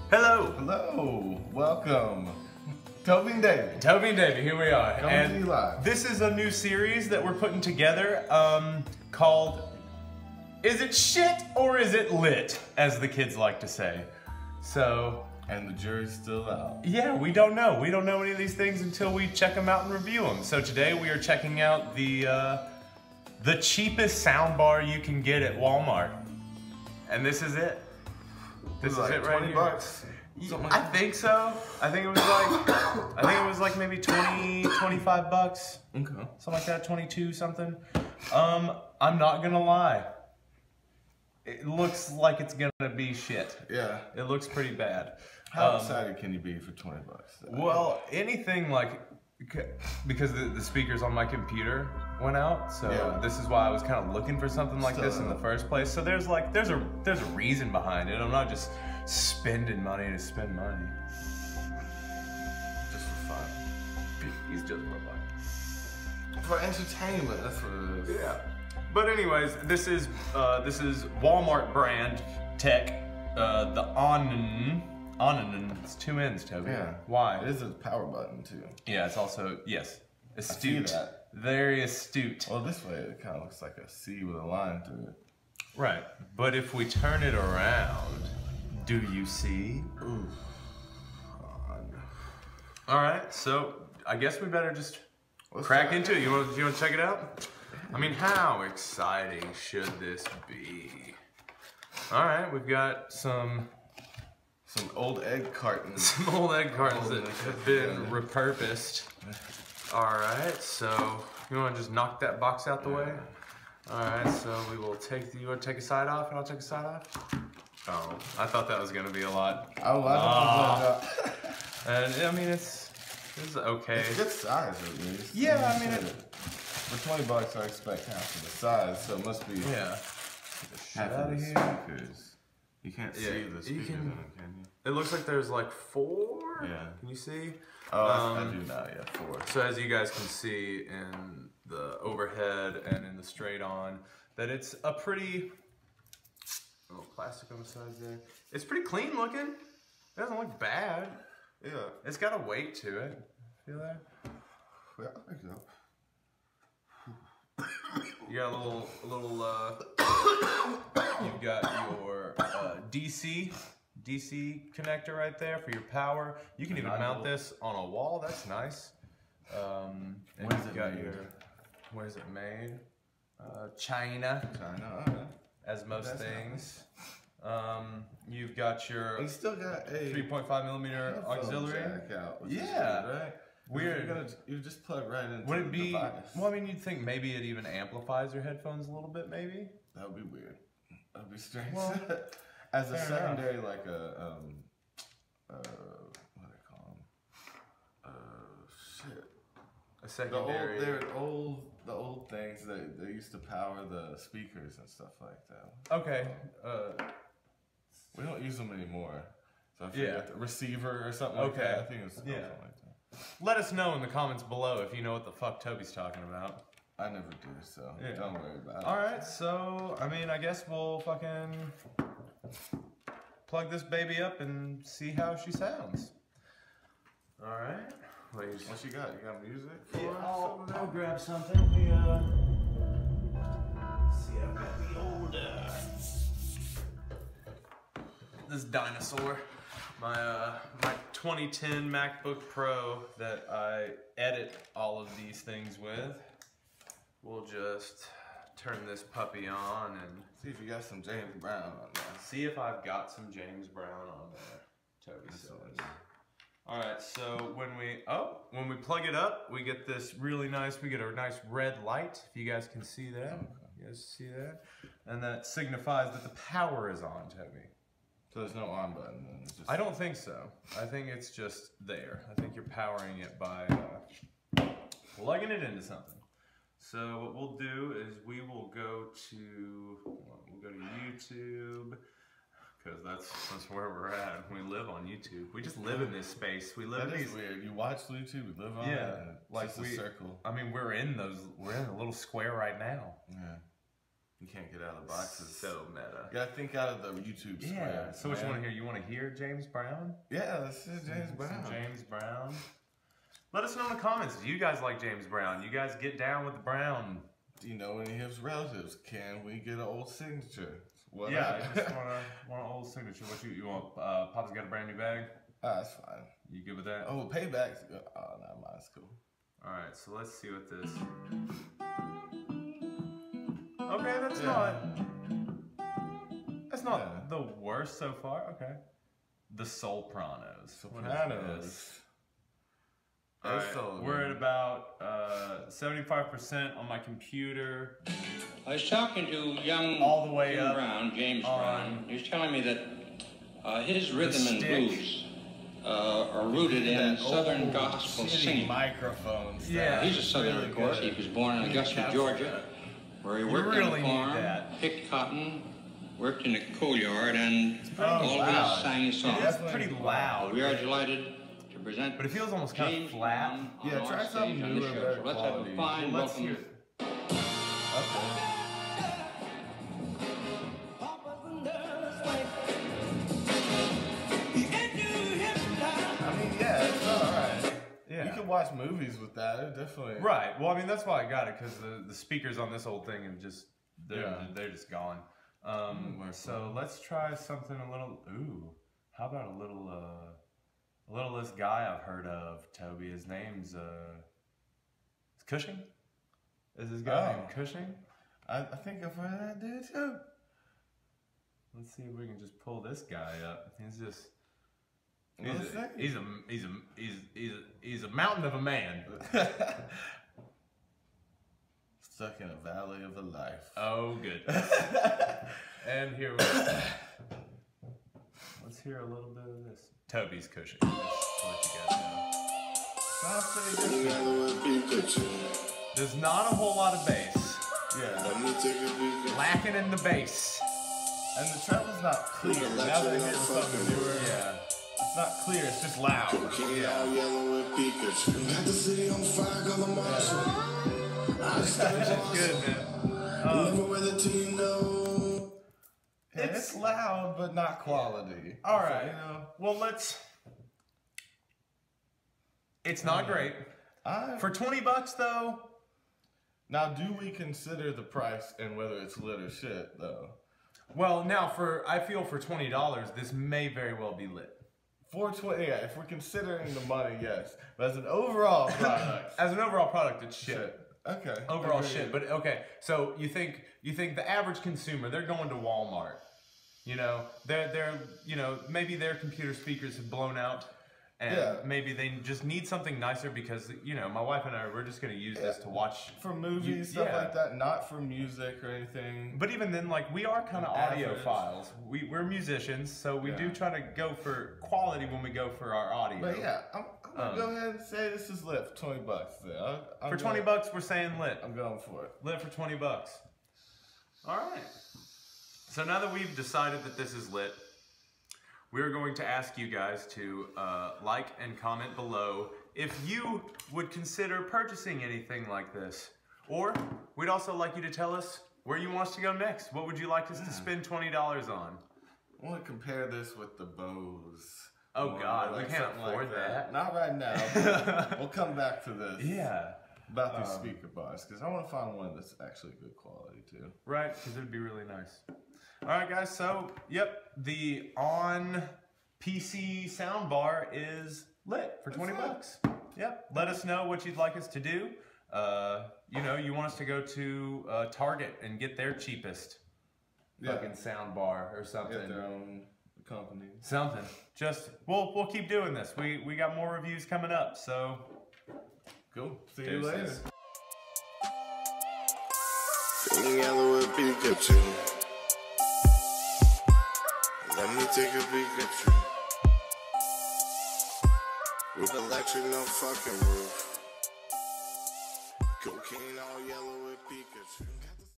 Hello! Hello! Welcome! Toby and Davey. Toby and Davey, here we are. Coming to you live. This is a new series that we're putting together called Is It Shit or Is It Lit? As the kids like to say. So... And the jury's still out. Yeah, we don't know. We don't know any of these things until we check them out and review them. So today we are checking out the cheapest soundbar you can get at Walmart. And this is it. This is like it right 20 here. bucks? I think so. I think it was like maybe 20, 25 bucks. Okay. Something like that, 22 something. I'm not gonna lie. It looks like it's gonna be shit. Yeah. It looks pretty bad. How excited can you be for 20 bucks? Well, anything like, because the speakers on my computer went out, so yeah. This is why I was kind of looking for something like this in the first place. So there's a reason behind it. I'm not just spending money to spend money. Just for fun. He's just for fun. For entertainment, that's what it is. Yeah. But anyways, this is Walmart brand tech. The Onnen. It's two N's, Toby. Yeah. Why? It is a power button too. Yeah, it's also, yes, astute. I see that. Very astute. Well, this way it kind of looks like a C with a line through it. Right. But if we turn it around, do you see? Ooh. All right, so I guess we better just crack into it. You want to check it out? I mean, how exciting should this be? All right, we've got some old egg cartons. Some old egg cartons that have been repurposed. All right, so you want to just knock that box out the way? All right, so we will take you want to take a side off and I'll take a side off? Oh, I thought that was going to be a lot. Oh, I And I mean, it's okay. It's a good size at least. Yeah, I mean, for 20 bucks I expect half of the size, so it must be half of the speakers. You can't see the speakers in it, can you? It looks like there's like 4. Yeah. Can you see? Oh, I do now, yeah, 4. So as you guys can see in the overhead and in the straight on, that it's a pretty, little plastic on the sides there. It's pretty clean looking. It doesn't look bad. Yeah. It's got a weight to it. Feel that? Yeah, I think so. You got a little you've got your DC connector right there for your power. You can even mount this on a wall. That's nice. And Where's it made? Where's it made? China. China, as most things. You've got your you still got a 3.5mm auxiliary. Jack out, which yeah. is weird, right? Weird. You just plug right into Would it be? the device. Well, I mean, you'd think maybe it even amplifies your headphones a little bit, maybe. That would be weird. That would be strange. Well, as a secondary, like a what do they call them? Shit. A secondary. The old things that they used to power the speakers and stuff like that. Okay. We don't use them anymore. So I forget the receiver or something like that. I think it's something like that. Let us know in the comments below if you know what the fuck Toby's talking about. I never do, so don't worry about it. Alright, so, I mean, I guess we'll fucking plug this baby up and see how she sounds. Alright. What you got? You got music? Yeah, I'll grab something. See, I've got the old, this dinosaur. My 2010 MacBook Pro that I edit all of these things with. We'll just turn this puppy on and see if you got some James Brown on there. See if I've got some James Brown on there. Toby says. All right, so when we plug it up, we get this really nice. We get a nice red light. If you guys can see that, you guys see that, and that signifies that the power is on, Toby. So there's no on button then? It's just... I don't think so. I think it's just there. I think you're powering it by plugging it into something. So what we'll do is we will go to YouTube, because that's where we're at. We live on YouTube. We just live in this space. We live in these. Weird. You watch YouTube, you live on it, and like it's just a circle. I mean, we're in a little square right now. Yeah. You can't get out of the boxes. So meta. You gotta think out of the YouTube square. So what you want to hear? You want to hear James Brown? Yeah, this is James Brown. James Brown. Let us know in the comments if you guys like James Brown. You guys get down with the Brown. Do you know any of his relatives? Can we get an old signature? I just want an old signature. What you want? Papa's got a brand new bag. That's fine. You good with that? Oh, paybacks. Oh, no, mine's cool. All right, so let's see what this. Okay, that's not the worst so far. Okay, the Sopranos. Sopranos. All right, we're at about 75% on my computer. I was talking to young all the way Jim up Brown, James Brown. He was telling me that his rhythm and blues are rooted in Southern gospel singing. Microphones. Yeah, he's a Southerner, of course. He was born in Augusta, Georgia, where he worked on the farm, picked cotton, worked in a coal yard, and always sang his songs. It's pretty loud. We are delighted to present. But it feels almost kind of flat. Yeah, try something new and better Let's have a fine welcome. Okay. You can watch movies with that. It definitely. Right. Well, I mean, that's why I got it, because the speakers on this old thing have just they're just gone. So let's try something a little. Ooh, how about a little this guy I've heard of, Toby. His name's it's Cushing. Is this guy named Cushing? I think I've heard of that dude too. Let's see if we can just pull this guy up. He's just. He's a mountain of a man. Stuck in a valley of a life. Oh, goodness. And here we go. Let's hear a little bit of this. Toby's Cushing. Just to let you guys know. There's not a whole lot of bass. Yeah. Lacking in the bass. And the treble's not clear. Now that I hear something newer. Yeah. It's not clear, it's just loud. It's good, man. It's loud, but not quality. All right. Well, it's not great. For $20 though. Now, do we consider the price and whether it's lit or shit though? Well, now I feel for $20, this may very well be lit. If we're considering the money, yes. But as an overall product, it's shit. Okay. Overall shit. But okay, so you think the average consumer, they're going to Walmart. They're maybe their computer speakers have blown out. And maybe they just need something nicer because, my wife and I, we're just going to use this to watch. For movies, stuff like that, not for music or anything. But even then, we are kind of audiophiles. We're musicians, so we do try to go for quality when we go for our audio. But yeah, I'm going to go ahead and say this is lit for $20. For $20, we're saying lit. I'm going for it. Lit for $20. All right. So now that we've decided that this is lit, we're going to ask you guys to like and comment below if you would consider purchasing anything like this. Or we'd also like you to tell us where you want us to go next. What would you like us to spend $20 on? I want to compare this with the Bose. Oh God, we can't afford that. Not right now, but we'll come back to this. Yeah. About these speaker bars, because I want to find one that's actually good quality too. Right, because it'd be really nice. All right, guys. So, the on PC soundbar is lit for $20. Yep. Let us know what you'd like us to do. You want us to go to Target and get their cheapest fucking soundbar or something. Get their own company. Something. Just we'll keep doing this. We got more reviews coming up. So. Cool. See you later. Feeling yellow with Pikachu. Let me take a Pikachu. With electric, no fucking roof. Cocaine all yellow with Pikachu.